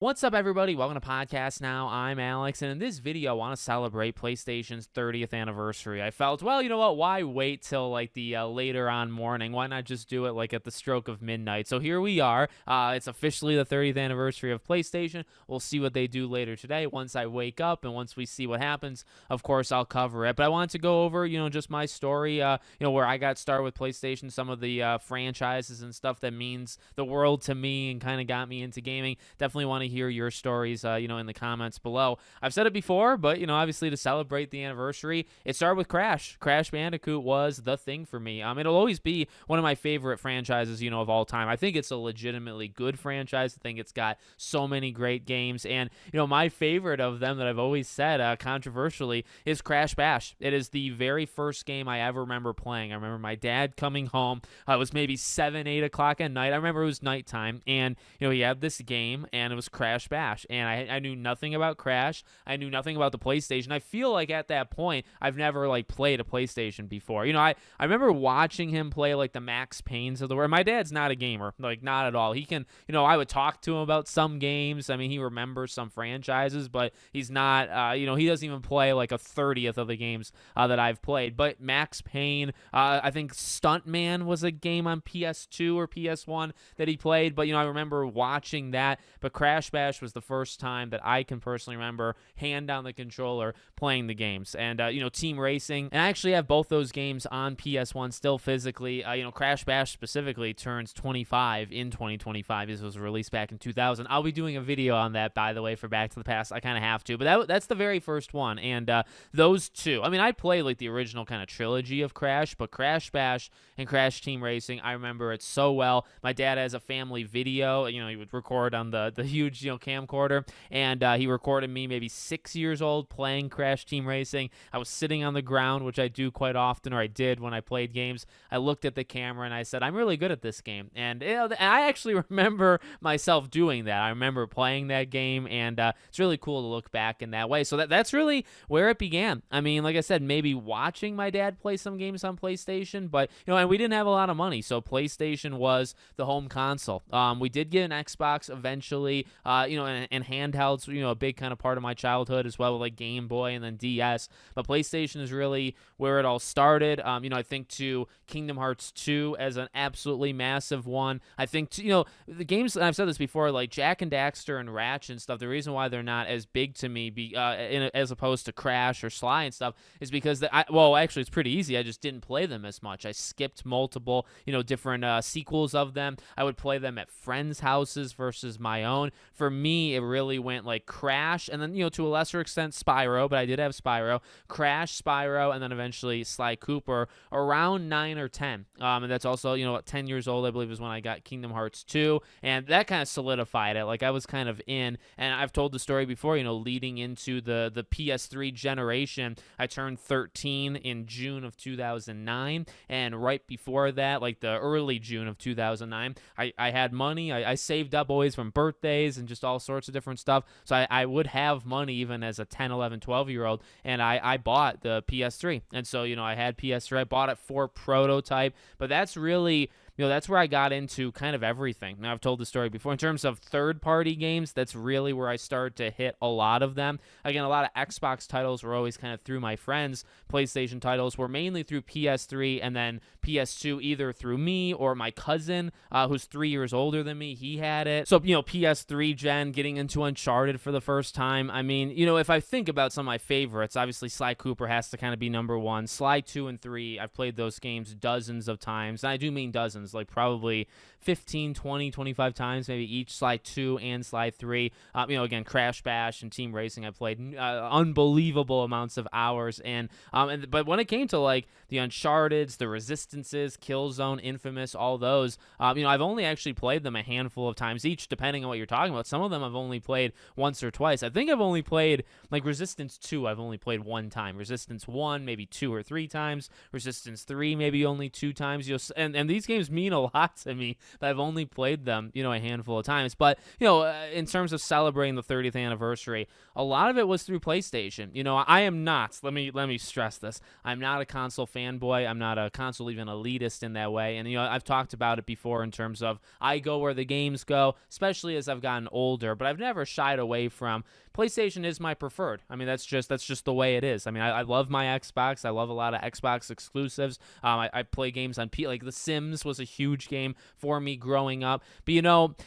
What's up, everybody? Welcome to Podcast Now. I'm Alex, and in this video, I want to celebrate PlayStation's 30th anniversary. I felt, well, you know what? Why wait till like the later on morning? Why not just do it like at the stroke of midnight? So here we are. It's officially the 30th anniversary of PlayStation. We'll see what they do later today. Once I wake up and once we see what happens, of course, I'll cover it. But I wanted to go over, just my story, where I got started with PlayStation, some of the franchises and stuff that means the world to me and kind of got me into gaming. Definitely want to hear your stories, in the comments below. I've said it before, but, obviously to celebrate the anniversary, it started with Crash. Crash Bandicoot was the thing for me. It'll always be one of my favorite franchises, of all time. I think it's a legitimately good franchise. I think it's got so many great games, and, my favorite of them that I've always said, controversially, is Crash Bash. It is the very first game I ever remember playing. I remember my dad coming home. It was maybe 7, 8 o'clock at night. I remember it was nighttime, and, he had this game, and it was Crash Bash, and I knew nothing about Crash. I knew nothing about the PlayStation. I feel like at that point, I've never, played a PlayStation before. I remember watching him play, the Max Paynes of the world. My dad's not a gamer, not at all. He can, I would talk to him about some games. I mean, he remembers some franchises, but he's not, he doesn't even play, a 30th of the games that I've played. But Max Payne, I think Stuntman was a game on PS2 or PS1 that he played, but, I remember watching that. But Crash Bash was the first time that I can personally remember hand down the controller playing the games. And, Team Racing. And I actually have both those games on PS1 still physically. Crash Bash specifically turns 25 in 2025. This was released back in 2000. I'll be doing a video on that, by the way, for Back to the Past. I kind of have to. But that's the very first one. And those two. I played, the original kind of trilogy of Crash, but Crash Bash and Crash Team Racing, I remember it so well. My dad has a family video. He would record on the huge, camcorder, and he recorded me maybe 6 years old playing Crash Team Racing. I was sitting on the ground, which I do quite often, or I did when I played games. I looked at the camera and I said, I'm really good at this game. And I actually remember myself doing that. I remember playing that game, and it's really cool to look back in that way. So that's really where it began. Like I said, maybe watching my dad play some games on PlayStation, but, and we didn't have a lot of money, so PlayStation was the home console. We did get an Xbox eventually, and handhelds, a big kind of part of my childhood as well, with Game Boy and then DS. But PlayStation is really where it all started. I think to Kingdom Hearts 2 as an absolutely massive one. I think the games, and I've said this before, like Jak and Daxter and Ratchet and stuff. The reason why they're not as big to me, as opposed to Crash or Sly and stuff, is because actually it's pretty easy. I just didn't play them as much. I skipped multiple, different sequels of them. I would play them at friends' houses versus my own. For me, it really went Crash, and then, to a lesser extent, Spyro, but I did have Spyro, Crash, Spyro, and then eventually Sly Cooper around 9 or 10. And that's also, 10 years old, I believe, is when I got Kingdom Hearts 2, and that kind of solidified it. I was kind of in, and I've told the story before, leading into the PS3 generation. I turned 13 in June of 2009, and right before that, the early June of 2009, I had money. I saved up always from birthdays and just all sorts of different stuff, so I would have money even as a 10, 11, 12-year-old, and I bought the PS3, and so, I had PS3. I bought it for prototype, but that's really... that's where I got into kind of everything. Now, I've told the story before. In terms of third-party games, that's really where I started to hit a lot of them. Again, a lot of Xbox titles were always kind of through my friends. PlayStation titles were mainly through PS3, and then PS2 either through me or my cousin, who's 3 years older than me. He had it. So, PS3 gen, getting into Uncharted for the first time. If I think about some of my favorites, obviously Sly Cooper has to kind of be number one. Sly 2 and 3, I've played those games dozens of times, and I do mean dozens. Probably 15, 20, 25 times, maybe each. Sly 2 and Sly 3. Again, Crash Bash and Team Racing, I played unbelievable amounts of hours in. But when it came to the Uncharted's, the Resistances, Killzone, Infamous, all those, I've only actually played them a handful of times each, depending on what you're talking about. Some of them I've only played once or twice. I think I've only played Resistance 2. I've only played one time. Resistance 1 maybe 2 or 3 times. Resistance 3 maybe only 2 times. And these games mean a lot to me, but I've only played them, a handful of times. But, in terms of celebrating the 30th anniversary, a lot of it was through PlayStation. I am not, let me stress this, I'm not a console fanboy. I'm not a console even elitist in that way. And, I've talked about it before in terms of I go where the games go, especially as I've gotten older, but I've never shied away from PlayStation is my preferred. I mean, that's just the way it is. I mean, I love my Xbox. I love a lot of Xbox exclusives. I play games on like The Sims was a huge game for me growing up. But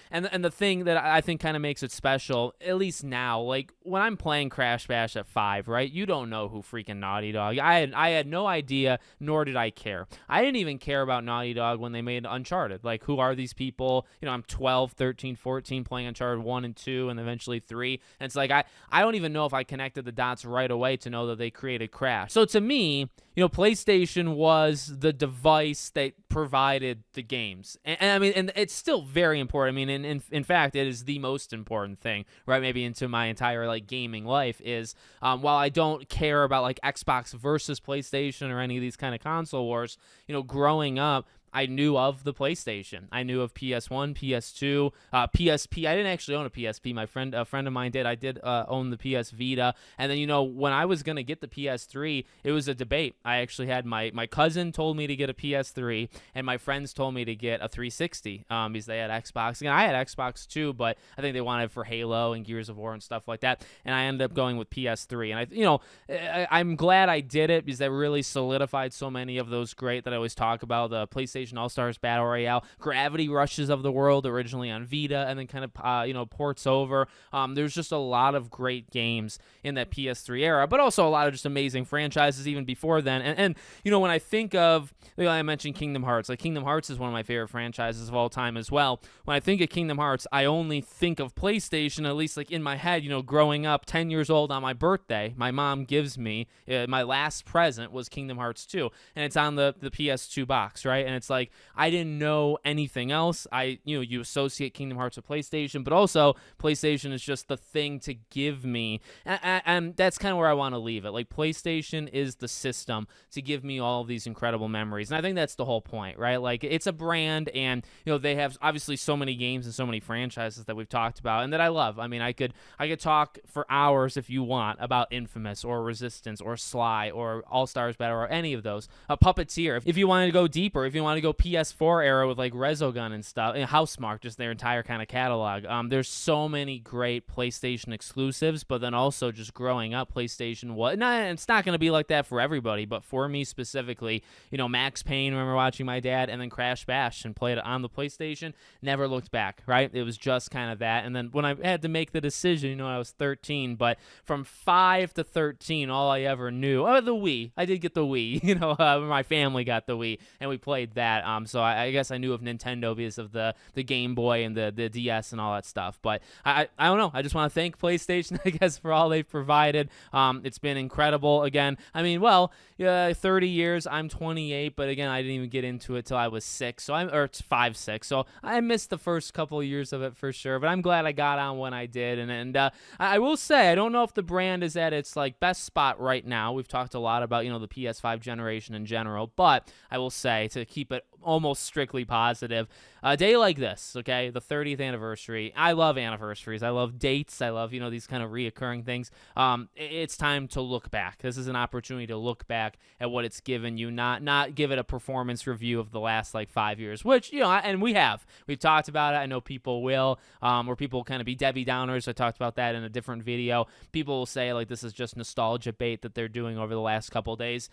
and the thing that I think kind of makes it special, at least now, like when I'm playing Crash Bash at 5, right? You don't know who freaking Naughty Dog. I had no idea, nor did I care. I didn't even care about Naughty Dog when they made Uncharted. Like, who are these people? I'm 12, 13, 14 playing Uncharted 1 and 2 and eventually 3. And it's like I don't even know if I connected the dots right away to know that they created Crash. So to me, PlayStation was the device that provided the games. And I mean, and it's still very important. I mean, in fact, it is the most important thing, right? Maybe into my entire like gaming life is, while I don't care about like Xbox versus PlayStation or any of these kind of console wars, growing up, I knew of the PlayStation. I knew of PS1, PS2, PSP. I didn't actually own a PSP. A friend of mine did. I did own the PS Vita. And then, when I was going to get the PS3, it was a debate. I actually had my cousin told me to get a PS3, and my friends told me to get a 360 because they had Xbox. Again, I had Xbox too, but I think they wanted it for Halo and Gears of War and stuff like that. And I ended up going with PS3. And I'm glad I did it because that really solidified so many of those great that I always talk about, the PlayStation All-Stars Battle Royale, Gravity Rushes of the world, originally on Vita, and then kind of ports over. There's just a lot of great games in that PS3 era, but also a lot of just amazing franchises even before then. And when I think of, I mentioned Kingdom Hearts. Like, Kingdom Hearts is one of my favorite franchises of all time as well. When I think of Kingdom Hearts, I only think of PlayStation, at least like in my head. Growing up, 10 years old on my birthday, my mom gives me my last present was Kingdom Hearts 2, and it's on the PS2 box, right? And it's like, I didn't know anything else. You associate Kingdom Hearts with PlayStation, but also PlayStation is just the thing to give me. And that's kind of where I want to leave it. Like, PlayStation is the system to give me all of these incredible memories. And I think that's the whole point, right? Like, it's a brand, and, they have obviously so many games and so many franchises that we've talked about and that I love. I mean, I could talk for hours if you want about Infamous or Resistance or Sly or All-Stars Battle or any of those. Puppeteer. If you wanted to go deeper, if you want to go PS4 era with like Resogun and stuff, and Housemarque, just their entire kind of catalog. There's so many great PlayStation exclusives, but then also just growing up, PlayStation it's not going to be like that for everybody, but for me specifically, Max Payne, remember watching my dad, and then Crash Bash and played it on the PlayStation, never looked back, right? It was just kind of that. And then when I had to make the decision, I was 13, but from 5 to 13, all I ever knew, the Wii. I did get the Wii, my family got the Wii, and we played that. So I guess I knew of Nintendo because of the Game Boy and the DS and all that stuff. But I don't know. I just want to thank PlayStation, I guess, for all they've provided. It's been incredible. Again, I mean, 30 years. I'm 28, but again, I didn't even get into it till I was 6. It's 5, 6. So I missed the first couple of years of it for sure. But I'm glad I got on when I did. And I will say, I don't know if the brand is at its like best spot right now. We've talked a lot about the PS5 generation in general, but I will say, to keep it almost strictly positive, a day like this, okay, the 30th anniversary. I love anniversaries. I love dates. I love these kind of reoccurring things. It's time to look back. This is an opportunity to look back at what it's given you, not give it a performance review of the last like 5 years, which and we've talked about it. I know people will, or people kind of be Debbie Downers. I talked about that in a different video. People will say like this is just nostalgia bait that they're doing over the last couple days.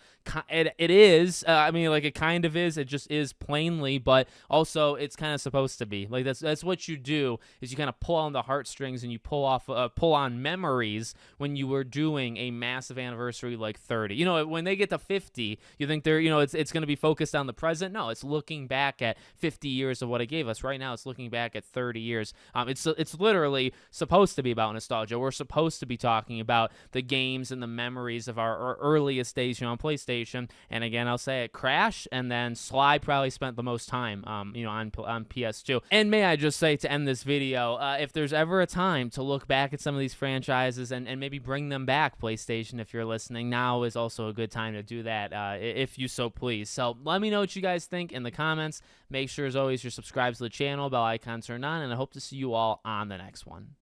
It is. I mean, like, it kind of is. It just is plainly, but also it's kind of supposed to be. Like, that's what you do, is you kind of pull on the heartstrings and you pull on memories when you were doing a massive anniversary like 30. When they get to 50, you think they're, it's going to be focused on the present. No, it's looking back at 50 years of what it gave us. Right now, it's looking back at 30 years. It's literally supposed to be about nostalgia. We're supposed to be talking about the games and the memories of our earliest days, on PlayStation. And again, I'll say it, Crash, and then Sly probably probably spent the most time, on PS2. And may I just say, to end this video, if there's ever a time to look back at some of these franchises and maybe bring them back, PlayStation, if you're listening, now is also a good time to do that, if you so please. So let me know what you guys think in the comments. Make sure, as always, you're subscribed to the channel, bell icon turned on, and I hope to see you all on the next one.